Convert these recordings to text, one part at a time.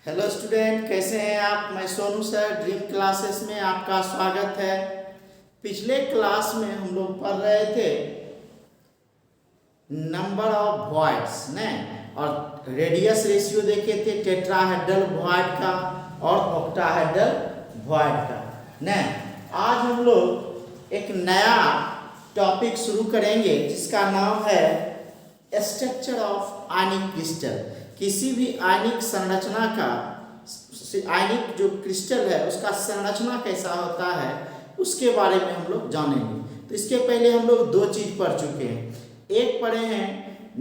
Hello student, कैसे हैं आप। मैं सोनू सर ड्रीम क्लासेस में आपका स्वागत है। पिछले क्लास में हम लोग पढ़ रहे थे नंबर ऑफ वॉइड्स ने और रेडियस रेशियो देखे थे टेट्राहेड्रल वॉइड का और ऑक्टाहेड्रल वॉइड का ने। आज हम लोग एक नया टॉपिक शुरू करेंगे जिसका नाम है स्ट्रक्चर ऑफ आयनिक क्रिस्टल। किसी भी आयनिक संरचना का आयनिक जो क्रिस्टल है उसका संरचना कैसा होता है उसके बारे में हम लोग जानेंगे। तो इसके पहले हम लोग दो चीज पढ़ चुके हैं। एक पढ़े हैं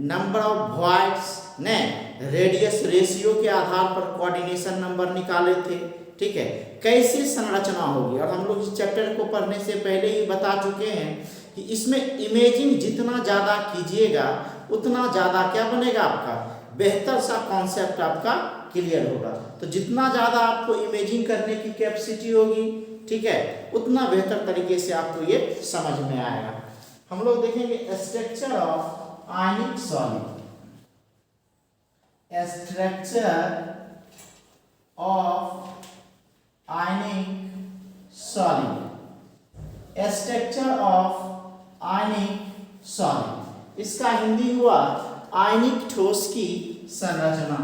नंबर ऑफ वॉइड्स ने रेडियस रेशियो के आधार पर कोऑर्डिनेशन नंबर निकाले थे। ठीक है, कैसी संरचना होगी। और हम लोग इस चैप्टर को पढ़ने से पहले ही बता चुके हैं कि इसमें इमेजिंग जितना ज़्यादा कीजिएगा उतना ज़्यादा क्या बनेगा, आपका बेहतर सा कॉन्सेप्ट आपका क्लियर होगा। तो जितना ज़्यादा आपको इमेजिंग करने की कैपेसिटी होगी, ठीक है, उतना बेहतर तरीके से आपको ये समझ में आएगा। हम लोग देखेंगे structure of ionic solid. Structure of ionic solid. Structure of ionic solid, इसका हिंदी हुआ आयनिक ठोस की संरचना।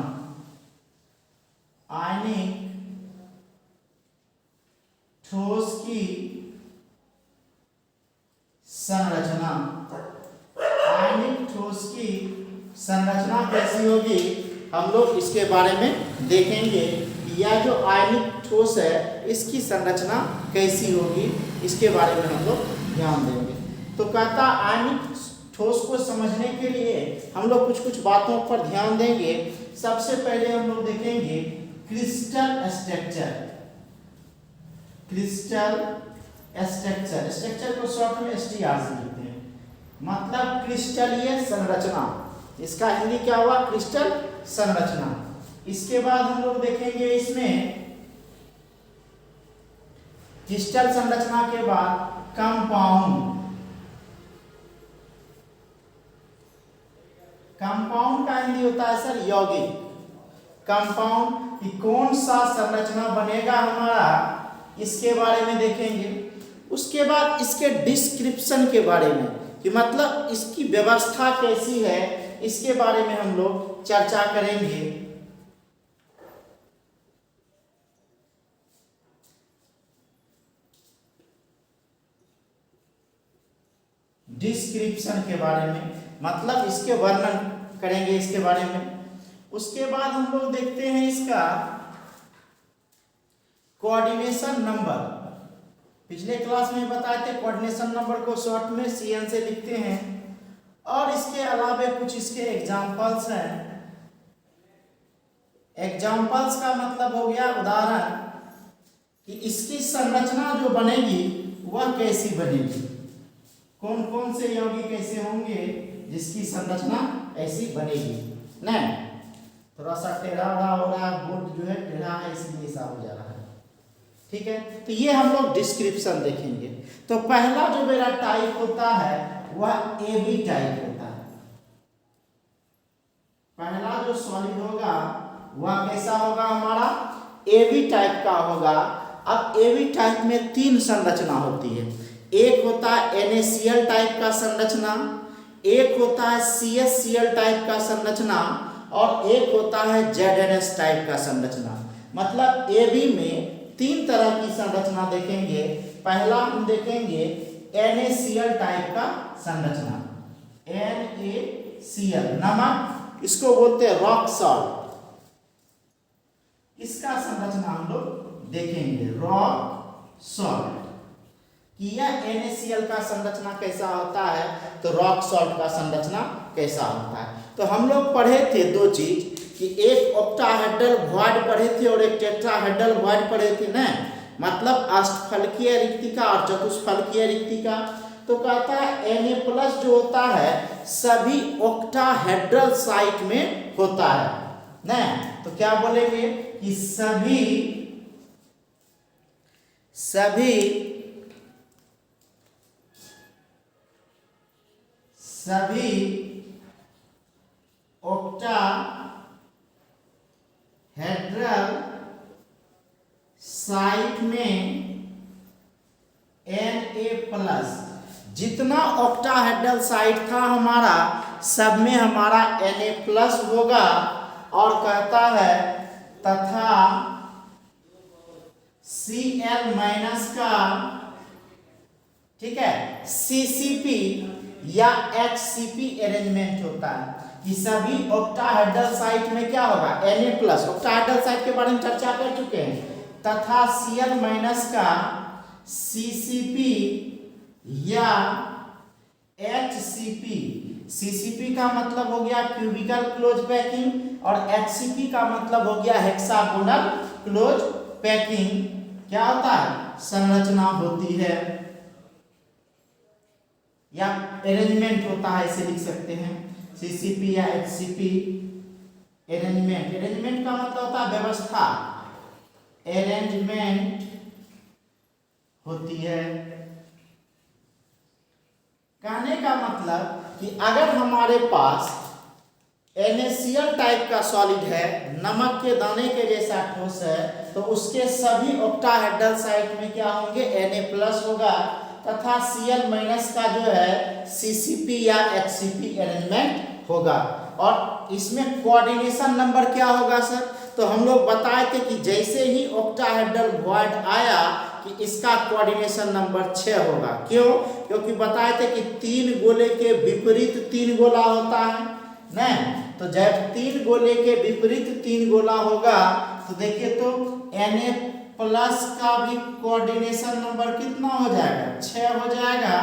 आयनिक ठोस की संरचना। आयनिक ठोस की संरचना कैसी होगी, हम लोग इसके बारे में देखेंगे। यह जो आयनिक ठोस है इसकी संरचना कैसी होगी, इसके बारे में हम लोग ध्यान देंगे। तो कहता आयनिक ठोस को समझने के लिए हम लोग कुछ कुछ बातों पर ध्यान देंगे। सबसे पहले हम लोग देखेंगे crystal structure. Crystal structure, structure को शॉर्ट में STR से लिखते हैं, मतलब क्रिस्टलीय संरचना। इसका हिंदी क्या हुआ, क्रिस्टल संरचना। इसके बाद हम लोग देखेंगे इसमें क्रिस्टल संरचना के बाद कंपाउंड। कंपाउंड का हिंदी होता है सर यौगिक। कंपाउंड कि कौन सा संरचना बनेगा हमारा, इसके बारे में देखेंगे। उसके बाद इसके डिस्क्रिप्शन के बारे में कि मतलब इसकी व्यवस्था कैसी है, इसके बारे में हम लोग चर्चा करेंगे। डिस्क्रिप्शन के बारे में मतलब इसके वर्णन करेंगे इसके बारे में। उसके बाद हम लोग देखते हैं इसका कोऑर्डिनेशन नंबर। पिछले क्लास में बताए थे कोऑर्डिनेशन नंबर को शॉर्ट में CN से लिखते हैं। और इसके अलावा कुछ इसके एग्जांपल्स हैं। एग्जांपल्स का मतलब हो गया उदाहरण कि इसकी संरचना जो बनेगी वह कैसी बनेगी, कौन कौन से यौगिक ऐसे होंगे जिसकी संरचना ऐसी बनेगी। नहीं, थोड़ा सा टेढ़ा हो रहा है, बोर्ड जो है टेढ़ा है इसलिए ऐसा हो जा रहा है। ठीक है, तो ये हम लोग डिस्क्रिप्शन देखेंगे। तो पहला जो मेरा टाइप होता है वह AB टाइप होता है। पहला जो सॉलिड होगा वह कैसा होगा, हमारा AB टाइप का होगा। अब AB टाइप में तीन संरचना होती है। एक होता है NaCl टाइप का संरचना, एक होता है CsCl टाइप का संरचना और एक होता है ZnS टाइप का संरचना। मतलब AB में तीन तरह की संरचना देखेंगे। पहला हम देखेंगे NaCl टाइप का संरचना। NaCl नमक, इसको बोलते हैं रॉक सॉल्ट। इसका संरचना हम लोग देखेंगे रॉक सॉल्ट कि यह NaCl का संरचना कैसा होता है, तो रॉक सॉल्ट का संरचना कैसा होता है। तो हम लोग पढ़े थे दो चीज कि एक ऑक्टाहेड्रल वॉइड पढ़े थे और एक टेट्राहेड्रल वॉइड पढ़े थे ना, मतलब अष्टफलकीय रिक्तिका और चतुष्फलकीय रिक्तिका। तो कहता है Na+ जो होता है सभी ऑक्टाहेड्रल साइट में होता है ना। तो क्या बोलेंगे कि सभी ऑक्टाहेड्रल साइट में Na+, जितना ऑक्टाहेड्रल साइट था हमारा सब में हमारा Na+ होगा। और कहता है तथा Cl- का, ठीक है, CCP या HCP अरेंजमेंट होता है कि सभी ऑक्टाहेड्रल साइट में क्या होगा, Na+। ऑक्टाहेड्रल साइट के बारे में चर्चा कर चुके हैं। तथा Cl- का CCP या HCP। CCP का मतलब हो गया क्यूबिकल क्लोज पैकिंग और HCP का मतलब हो गया हेक्सागोनल क्लोज पैकिंग। क्या होता है, संरचना होती है या अरेंजमेंट होता है, इसे लिख सकते हैं CCP या HCP अरेंजमेंट। अरेंजमेंट का मतलब होता है व्यवस्था, अरेंजमेंट होती है। कहने का मतलब कि अगर हमारे पास NaCl टाइप का सॉलिड है, नमक के दाने के जैसा ठोस है, तो उसके सभी ऑक्टाहेड्रल साइट में क्या होंगे, Na+ होगा। तथा Cl- का जो है CCP या HCP अरेंजमेंट होगा। और इसमें कोऑर्डिनेशन नंबर क्या होगा सर, तो हम लोग बताए थे कि जैसे ही ऑक्टाहेड्रल वॉइड आया कि इसका कोऑर्डिनेशन नंबर 6 होगा। क्यों, क्योंकि बताए थे कि 3 गोले के विपरीत 3 गोला होता है ना। तो जब 3 गोले के विपरीत 3 गोला होगा तो देखिए तो Na+ का भी कोऑर्डिनेशन नंबर कितना हो जाएगा, 6 हो जाएगा।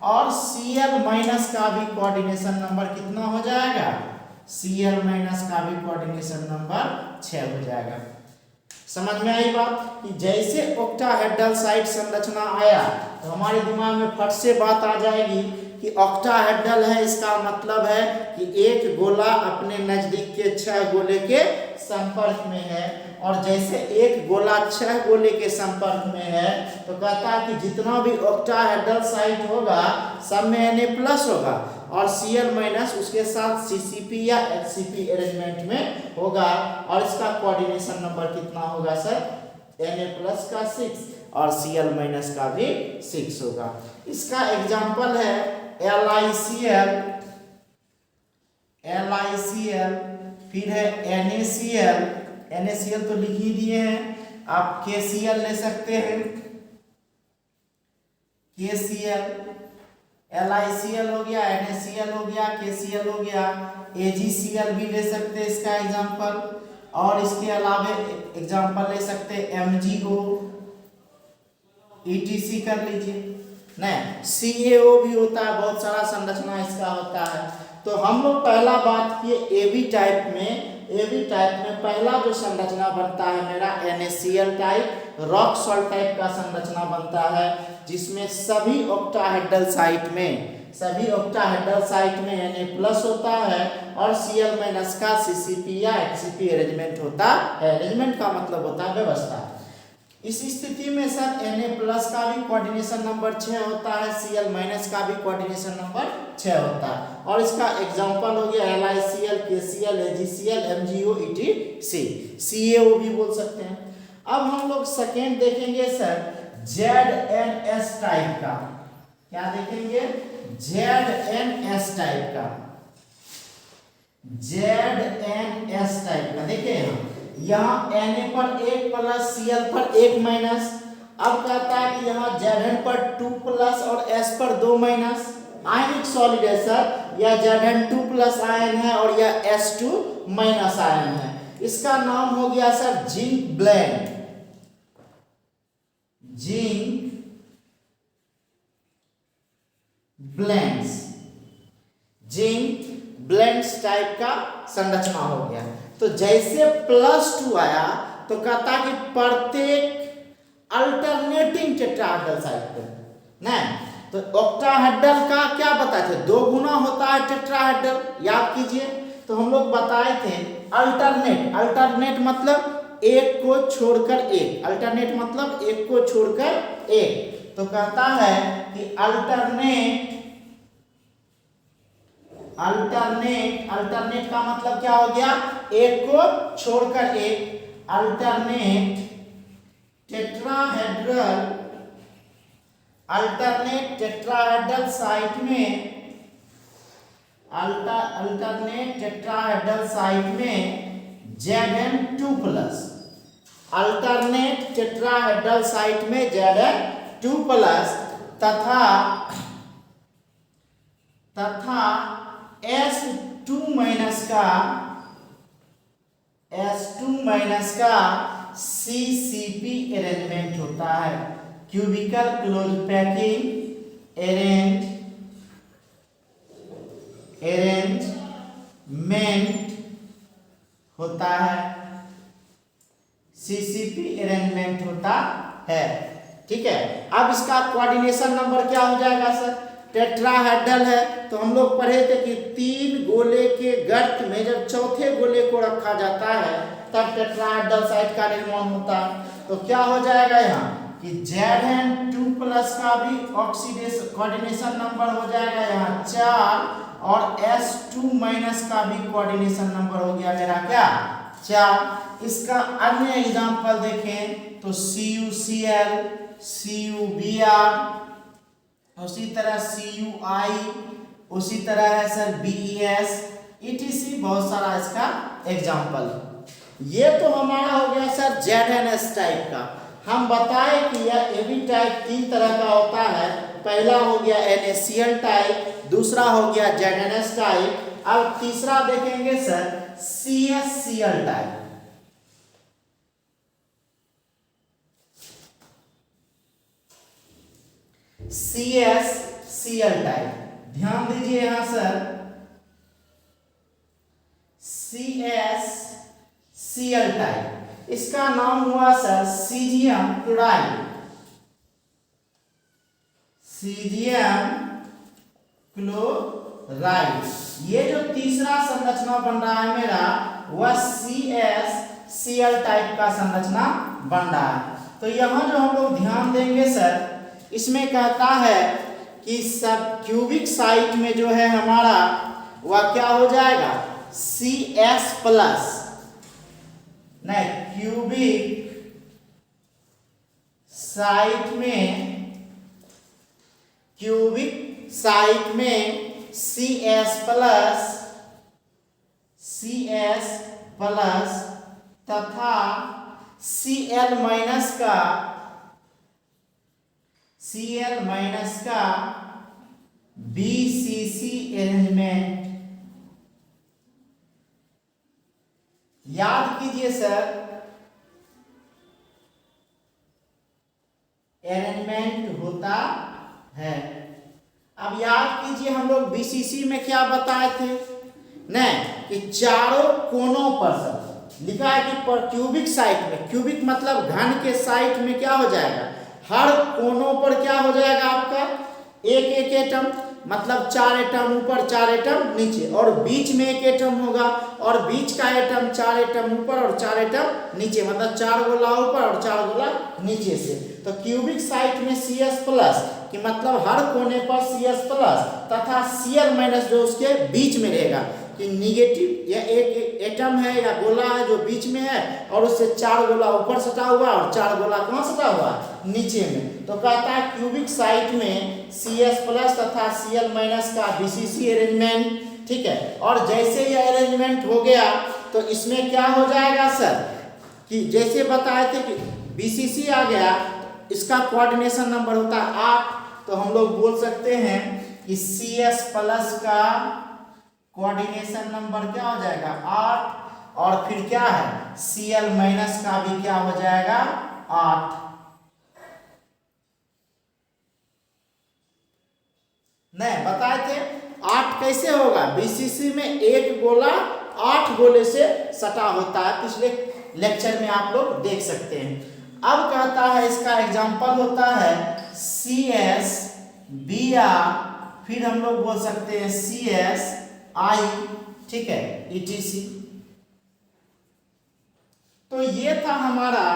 और Cl- का भी कोऑर्डिनेशन नंबर कितना हो जाएगा, Cl- का भी कोऑर्डिनेशन नंबर 6 हो जाएगा। समझ में आई बात कि जैसे ऑक्टाहेड्रल साइट संरचना आया तो हमारे दिमाग में फट से बात आ जाएगी कि ऑक्टाहेड्रल है, इसका मतलब है कि एक गोला अपने नजदीक के 6 गोले के संपर्क में है। और जैसे एक गोला 6 गोले के संपर्क में है तो कहता है कि जितना भी ऑक्टाहेड्रल साइट होगा सब में Na+ होगा और Cl- उसके साथ CCP या HCP अरेंजमेंट में होगा। और इसका कोऑर्डिनेशन नंबर कितना होगा सर, Na+ का 6 और Cl- का भी 6 होगा। इसका एग्जाम्पल है LiCl, फिर है NaCl तो लिख ही दिए हैं, आप KCl ले सकते हैं, KCl, LiCl हो गया, NaCl हो गया, KCl हो गया, AgCl भी ले सकते हैं इसका एग्जाम्पल। और इसके अलावा एग्जाम्पल ले सकते हैं MgO, ETC कर लीजिए नहीं, CaO भी होता है, बहुत सारा संरचना इसका होता है। तो हम लोग पहला बात किए AB टाइप में। AB टाइप में पहला जो संरचना बनता है मेरा NaCl type, rock salt type का संरचना बनता है जिसमें सभी ऑक्टाहेड्रल साइट में Na+ होता है और Cl- का CCP या HCP अरेंजमेंट होता है। अरेंजमेंट का मतलब होता है व्यवस्था। इस स्थिति में सर Na+ का भी कोऑर्डिनेशन नंबर 6 होता है, Cl- का भी कोऑर्डिनेशन नंबर 6 होता है। और इसका एग्जांपल हो गया LiCl, KCl, AgCl, MgO, ETC, CaO भी बोल सकते हैं। अब हम लोग सेकेंड देखेंगे सर ZnS टाइप का। क्या देखेंगे, ZnS टाइप का। ZnS टाइप का देखिए यहाँ Na पर 1+ Cl पर 1-। अब कहता है कि यहाँ Zn पर 2+ और S पर 2-। आयनिक सॉलिड है सर, या Zn2+ आयन है और यह S2- आयन है। इसका नाम हो गया sir zinc blende, zinc blends type का संरचना हो गया। तो जैसे +2 आया तो कहता कि प्रत्येक अल्टरनेटिंग टेट्राहेड्रल साइट पे नहीं, तो ऑक्टाहेड्रल का क्या बताए थे, 2 गुना होता है टेट्राहेड्रल, याद कीजिए। तो हम लोग बताए थे अल्टरनेट मतलब एक को छोड़कर एक, अल्टरनेट मतलब एक को छोड़कर एक। तो कहता है कि अल्टरनेट का मतलब क्या हो गया, एक को छोड़कर एक, alternate tetrahedral alternate tetrahedral site में अल्टरनेट टेट्राहेड्रल साइट में Zn2+, अल्टरनेट टेट्राहेड्रल साइट में Zn2+ तथा S2- का CCP अरेंजमेंट होता है, क्यूबिकल क्लोज पैकिंग अरेंजमेंट होता है, CCP अरेंजमेंट होता है। ठीक है, अब इसका कोऑर्डिनेशन नंबर क्या हो जाएगा सर? टेट्राहेड्रल है तो हम लोग पढ़े थे कि 3 गोले के गर्त में जब चौथे गोले को रखा जाता है तब टेट्राहेड्रल साइट का निर्माण होता है। तो क्या हो जाएगा यहाँ कि Zn2+ का भी ऑक्सीडेशन कोऑर्डिनेशन नंबर हो जाएगा यहाँ 4 और S2- का भी कोऑर्डिनेशन नंबर हो गया मेरा क्या 4। इसका अन्य एग्जांपल देखें तो CuCl, CuBr, उसी तरह CuI, उसी तरह है सर BeS, etc। बहुत सारा इसका एग्जांपल। ये तो हमारा हो गया सर ZnS टाइप का। हम बताए कि यह AB टाइप 3 तरह का होता है। पहला हो गया NaCl टाइप, दूसरा हो गया ZnS टाइप, अब तीसरा देखेंगे sir CsCl type. CsCl type, ध्यान दीजिए यहां सर CsCl टाइप, इसका नाम हुआ sir caesium chloride. Caesium chloride, ये जो तीसरा संरचना बन रहा है मेरा वह CsCl टाइप का संरचना बन रहा है। तो यहां जो हम लोग ध्यान देंगे सर, इसमें कहता है कि सब क्यूबिक साइट में जो है हमारा वह क्या हो जाएगा CS+, नहीं क्यूबिक साइट में CS+ तथा Cl- का BCC अरेंजमेंट। याद कीजिए सर, अरेंजमेंट होता है। अब याद कीजिए हम लोग BCC में क्या बताए थे नहीं कि चारों कोनों पर सर लिखा है कि पर क्यूबिक साइट में, क्यूबिक मतलब घन के साइट में क्या हो जाएगा, हर कोनों पर क्या हो जाएगा आपका एक एक एटम, मतलब 4 एटम ऊपर 4 एटम नीचे, और बीच में एक एटम होगा और बीच का एटम 4 एटम ऊपर और 4 एटम नीचे, मतलब 4 गोला ऊपर और 4 गोला नीचे से। तो क्यूबिक साइट में CS+ कि मतलब हर कोने पर CS+ तथा Cl- जो उसके बीच में रहेगा कि निगेटिव या एक एटम है या गोला है जो बीच में है और उससे 4 गोला ऊपर सटा हुआ और 4 गोला कहाँ सटा हुआ नीचे में। तो कहता है क्यूबिक साइट में CS+ तथा Cl- का BCC अरेंजमेंट। ठीक है, और जैसे ये अरेंजमेंट हो गया तो इसमें क्या हो जाएगा सर कि जैसे बताए थे कि BCC आ गया, इसका कोऑर्डिनेशन नंबर होता है 8। तो हम लोग बोल सकते हैं कि CS+ का कोऑर्डिनेशन नंबर क्या हो जाएगा 8, और फिर क्या है Cl- का भी क्या हो जाएगा 8। नहीं बताए थे 8 कैसे होगा, BCC में एक गोला 8 गोले से सटा होता है, पिछले लेक्चर में आप लोग देख सकते हैं। अब कहता है इसका एग्जांपल होता है CsBr, फिर हम लोग बोल सकते हैं CsI, ठीक है, etc। तो ये था हमारा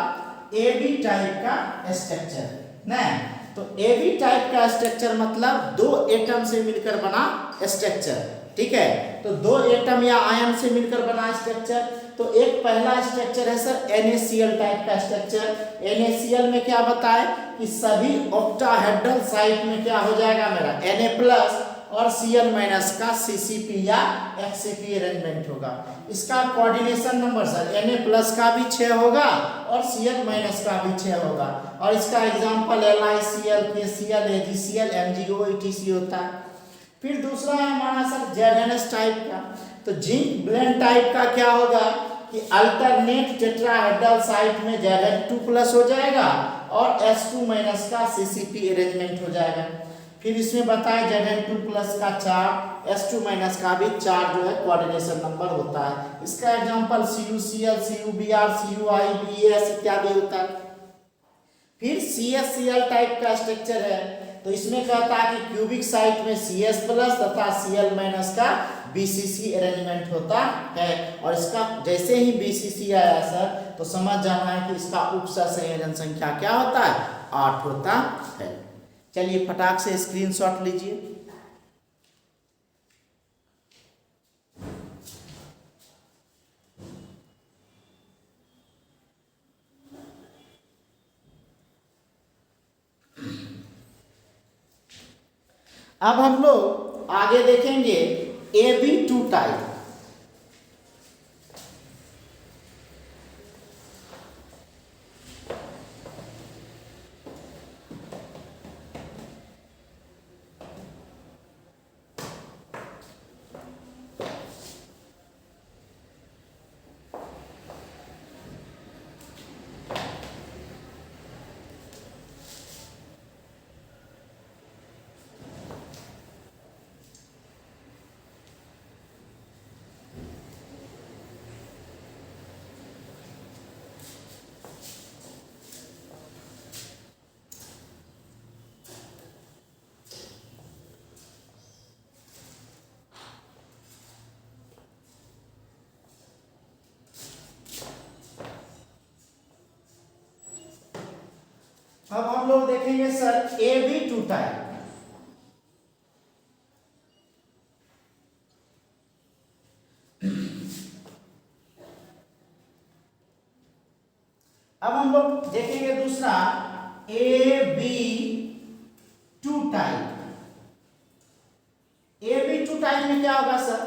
AB टाइप का स्ट्रक्चर नहीं। तो AB टाइप का स्ट्रक्चर मतलब 2 एटम से मिलकर बना स्ट्रक्चर। ठीक है। तो दो एटम या आयन से मिलकर बना स्ट्रक्चर, तो एक पहला स्ट्रक्चर है सर NaCl टाइप का स्ट्रक्चर। NaCl में क्या बताए कि सभी ऑक्टाहेड्रल साइट में क्या हो जाएगा मेरा Na+ और Cl- का CCP या XCP अरेंजमेंट होगा। इसका कोऑर्डिनेशन नंबर सर Na+ का भी 6 होगा और Cl- का भी 6 होगा। और इसका example LiCl, KCl, AgCl, MgO, etc होता है। फिर दूसरा है हमारा सर ZnS टाइप का। तो जिंक ब्लेंड टाइप का क्या होगा कि अल्टरनेट टेट्राहेड्रल साइट में Zn2+ हो जाएगा और H2- का CCP अरेंजमेंट हो जाएगा। फिर इसमें बताया Zn2+ का 4, H2- का भी 4 जो है कोऑर्डिनेशन नंबर होता है। इसका example CuCl, CuBr, CuI, BeS इत्यादि होता है। फिर CsCl टाइप का स्ट्रक्चर है, तो इसमें कहता है कि क्यूबिक साइट में CS+ तथा Cl- का BCC अरेंजमेंट होता है। और इसका जैसे ही BCC आया सर तो समझ जाना है कि इसका उपसंयोजन संख्या क्या होता है, 8 होता है। चलिए फटाक से स्क्रीनशॉट लीजिए। अब हम लोग आगे देखेंगे Ab2 टाइप। अब हम लोग देखेंगे सर Ab2 टाइप। अब हम लोग देखेंगे दूसरा Ab2 टाइप। Ab2 टाइप में क्या होगा सर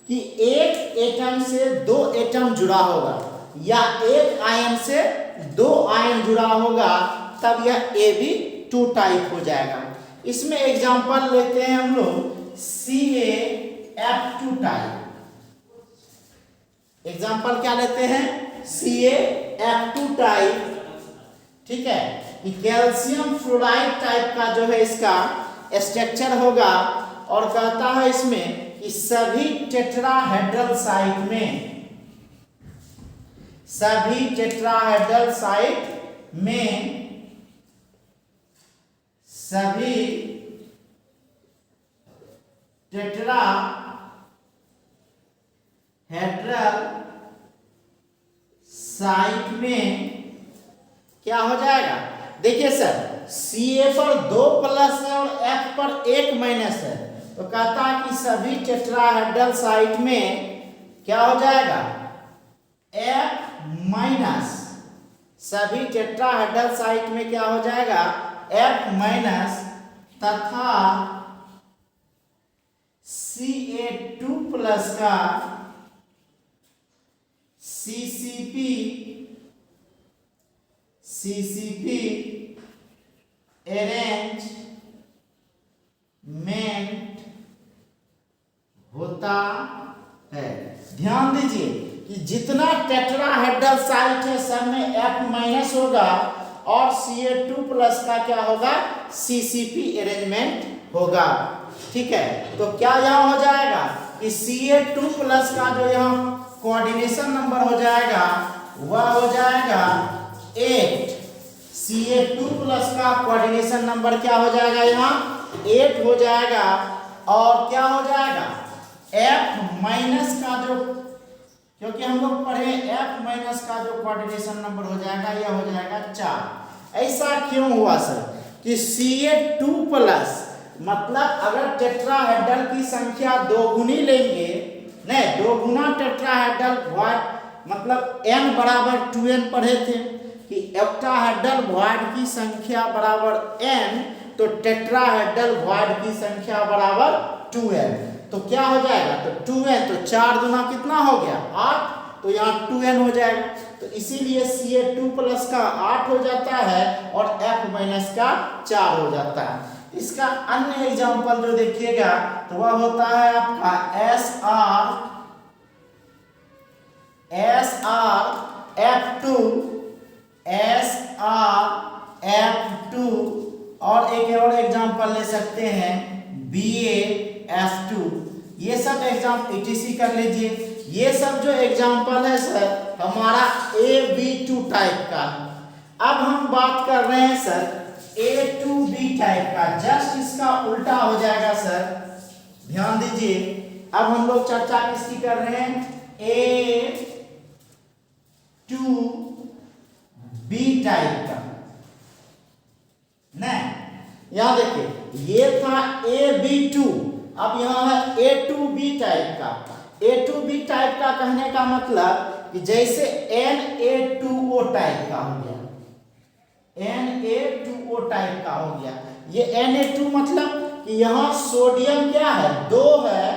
कि एक एटम से 2 एटम जुड़ा होगा या एक आयन से 2 आयन जुड़ा होगा, तब यह Ab2 टाइप हो जाएगा। इसमें एग्जांपल लेते हैं हम लोग CaF2 टाइप। एग्जांपल क्या लेते हैं, CaF2 टाइप। ठीक है, कि कैल्शियम फ्लोराइड टाइप का जो है इसका स्ट्रक्चर होगा और कहता है इसमें कि सभी टेट्राहेड्रल साइट में, सभी टेट्राहेड्रल साइट में, सभी टेट्राहेड्रल साइट में क्या हो जाएगा। देखिए सर Ca पर 2+ है और F पर 1- है, तो कहता है कि सभी टेट्राहेड्रल साइट में क्या हो जाएगा, F-, सभी टेट्राहेड्रल साइट में क्या हो जाएगा, F- तथा Ca2+ का CCP अरेंजमेंट होता है। ध्यान दीजिए कि जितना टेट्राहेड्रल साइट है सब में F- होगा और Ca2+ का क्या होगा, CCP अरेंजमेंट होगा। ठीक है, तो क्या यहाँ हो जाएगा कि Ca2+ का जो यहाँ कोऑर्डिनेशन नंबर हो जाएगा वह हो जाएगा 8। Ca2+ का कोऑर्डिनेशन नंबर क्या हो जाएगा, यहाँ 8 हो जाएगा। और क्या हो जाएगा, F- का जो, क्योंकि हम लोग पढ़े F- का जो कोऑर्डिनेशन नंबर हो जाएगा यह हो जाएगा 4। ऐसा क्यों हुआ सर कि Ca2+ मतलब अगर टेट्राहेड्रल की संख्या दोगुनी लेंगे, नहीं, दोगुना टेट्राहेड्रल वॉइड, मतलब n बराबर 2n पढ़े थे कि ऑक्टाहेड्रल वॉइड की संख्या बराबर n, तो टेट्राहेड्रल वॉइड की संख्या बराबर 2n। तो क्या हो जाएगा, तो 2n, तो 4 दूना कितना हो गया 8, तो यहाँ 2n हो जाएगा। तो इसीलिए Ca2 प्लस का 8 हो जाता है और F माइनस का 4 हो जाता है। इसका अन्य एग्जांपल जो देखिएगा तो वह होता है आपका SrF2 और एक और एग्जांपल ले सकते हैं BaF2। ये सब एग्जाम्पल ETC कर लीजिए। ये सब जो एग्जांपल है सर हमारा AB2 टाइप का। अब हम बात कर रहे हैं सर A2B टाइप का, जस्ट इसका उल्टा हो जाएगा सर, ध्यान दीजिए। अब हम लोग चर्चा किसकी कर रहे हैं, A2B टाइप का। नहीं, यहां देखिए ये था AB2, अब यहां है A2B टाइप का। A2B टाइप का कहने का मतलब कि जैसे Na2O टाइप का हो गया, Na2O टाइप का हो गया। ये Na2 मतलब कि यहाँ सोडियम क्या है 2 है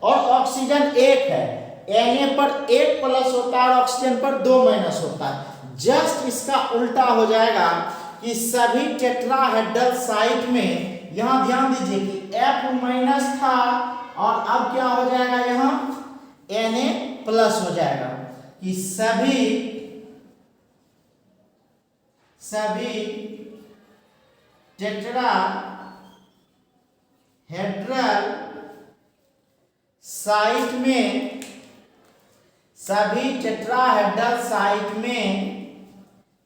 और ऑक्सीजन 1 है। Na पर 1 प्लस होता है और ऑक्सीजन पर 2 माइनस होता है। जस्ट इसका उल्टा हो जाएगा कि सभी टेट्राहेड्रल साइट में, यहाँ ध्यान दीजिए कि F माइनस था और अब क्या हो जाएगा, यहाँ Na प्लस हो जाएगा कि सभी टेट्राहेड्रल साइट में,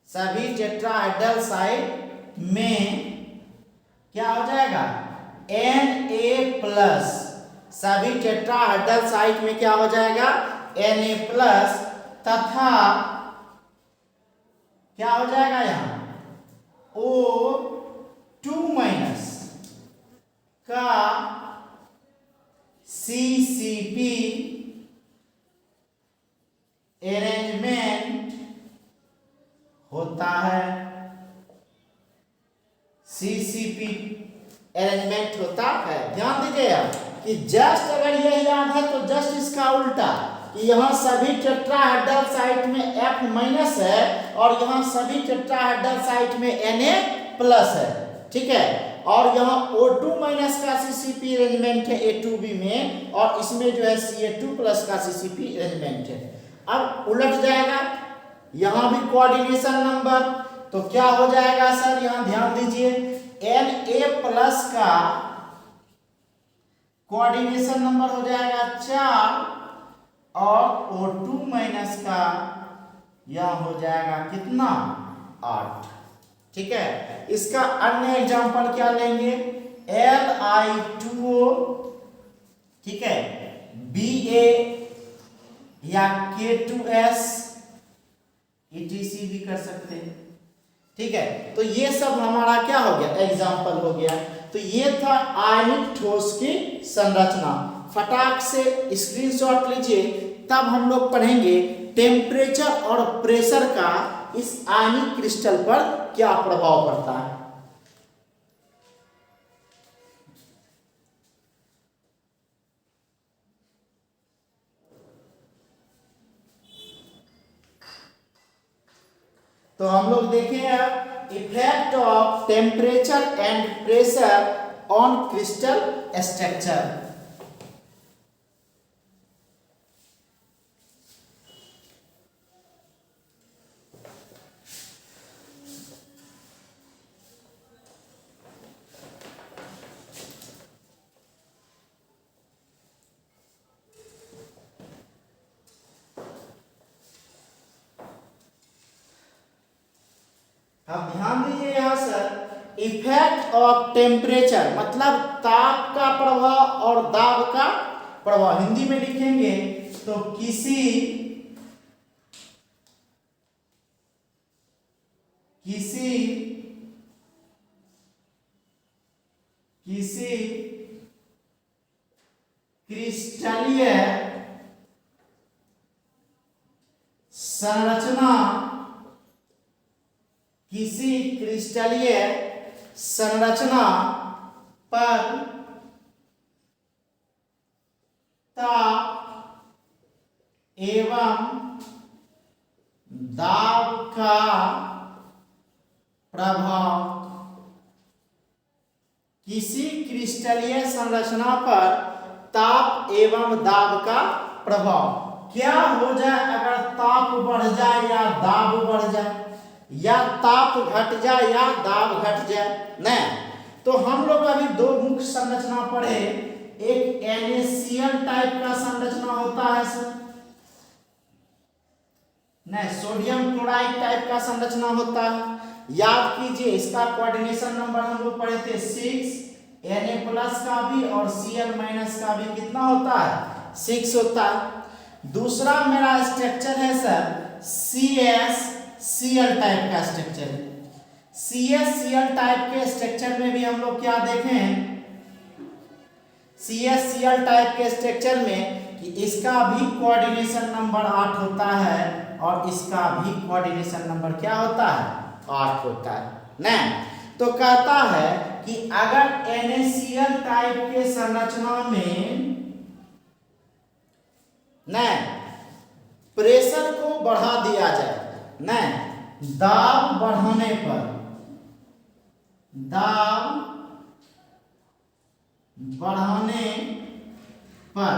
सभी टेट्राहेड्रल साइट में क्या हो जाएगा Na प्लस, सभी टेट्राहेड्रल साइट में क्या हो जाएगा Na प्लस, तथा क्या हो जाएगा यहाँ O2 माइनस का CCP अरेंजमेंट होता है। CCP अरेंजमेंट होता है। ध्यान दीजिएगा कि जस्ट अगर यह याद है तो जस्ट इसका उल्टा कि यहाँ सभी टेट्राहेड्रल साइट में F माइनस है और यहाँ सभी टेट्राहेड्रल साइट में Na प्लस है, ठीक है। और यहाँ O2 माइनस का CCP अरेंजमेंट है A2B में, और इसमें जो है Ca2 प्लस का CCP अरेंजमेंट है। अब उलट जाएगा, यहाँ भी कोऑर्डिनेशन नंबर, तो क्या हो जाएगा सर, यहाँ ध्यान दीजिए Na प्लस का कोऑर्डिनेशन नंबर हो जाएगा 4 और O2 माइनस का यह हो जाएगा कितना 8, ठीक है। इसका अन्य एग्जांपल क्या लेंगे, Li2O, ठीक है, Ba या K2S, ETC भी कर सकते हैं, ठीक है। तो ये सब हमारा क्या हो गया, एग्जाम्पल हो गया। तो ये था आयनिक ठोस की संरचना। फटाक से स्क्रीनशॉट लीजिए, तब हम लोग पढ़ेंगे टेम्परेचर और प्रेशर का इस आयनिक क्रिस्टल पर क्या प्रभाव पड़ता है। तो हम लोग देखें अब effect of temperature and pressure on crystal structure. अब ध्यान दीजिए यहाँ सर, इफेक्ट ऑफ टेम्परेचर मतलब ताप का प्रभाव और दाब का प्रभाव। हिंदी में लिखेंगे तो किसी किसी संरचना किसी क्रिस्टलीय संरचना पर ताप एवं दाब का प्रभाव, किसी क्रिस्टलीय संरचना पर ताप एवं दाब का प्रभाव क्या हो जाए अगर ताप बढ़ जाए या दाब बढ़ जाए, या ताप घट जाए या दाब घट जाए। नहीं, तो हम लोग अभी दो मुख्य संरचना पढ़े, एक NaCl टाइप का संरचना होता है सर, नहीं सोडियम क्लोराइड टाइप का संरचना होता है। याद कीजिए इसका कोऑर्डिनेशन नंबर हम लोग पढ़े थे 6, Na+ का भी और Cl- का भी कितना होता है 6 होता है। दूसरा मेरा स्ट्रक्चर है सर CsCl टाइप का स्ट्रक्चर है। CsCl टाइप के स्ट्रक्चर में भी हम लोग क्या देखें, CsCl टाइप के स्ट्रक्चर में कि इसका भी कोऑर्डिनेशन नंबर 8 होता है और इसका भी कोऑर्डिनेशन नंबर क्या होता है 8 होता है। नहीं, तो कहता है कि अगर NaCl टाइप के संरचना में नहीं प्रेशर को बढ़ा दिया जाए, नहीं दाब बढ़ाने पर, दाब बढ़ाने पर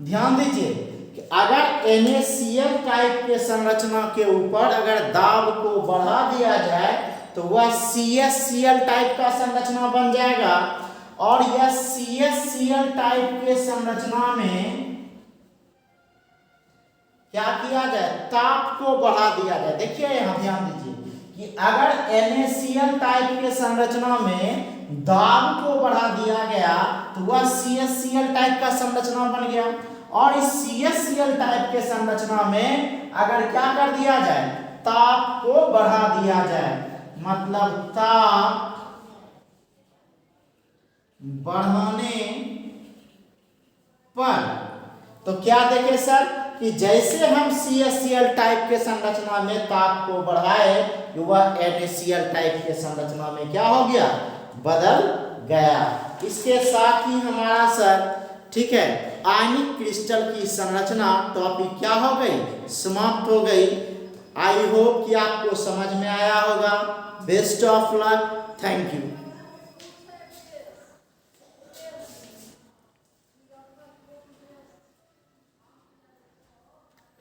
ध्यान दीजिए कि अगर NaCl टाइप के संरचना के ऊपर अगर दाब को बढ़ा दिया जाए तो वह CsCl टाइप का संरचना बन जाएगा और यह CsCl टाइप के संरचना में क्या किया जाए, ताप को बढ़ा दिया जाए। देखिए यहां ध्यान दीजिए कि अगर NaCl टाइप के संरचना में दाब को बढ़ा दिया गया तो वह CsCl टाइप का संरचना बन गया, और इस CsCl टाइप के संरचना में अगर क्या कर दिया जाए, ताप को बढ़ा दिया जाए, मतलब ताप बढ़ाने पर, तो क्या देखें सर कि जैसे हम CsCl टाइप के संरचना में ताप को बढ़ाए तो वह NaCl टाइप के संरचना में क्या हो गया, बदल गया। इसके साथ ही हमारा सर ठीक है आयनिक क्रिस्टल की संरचना टॉपिक क्या हो गई, समाप्त हो गई। आई होप कि आपको समझ में आया होगा। Best of luck, thank you.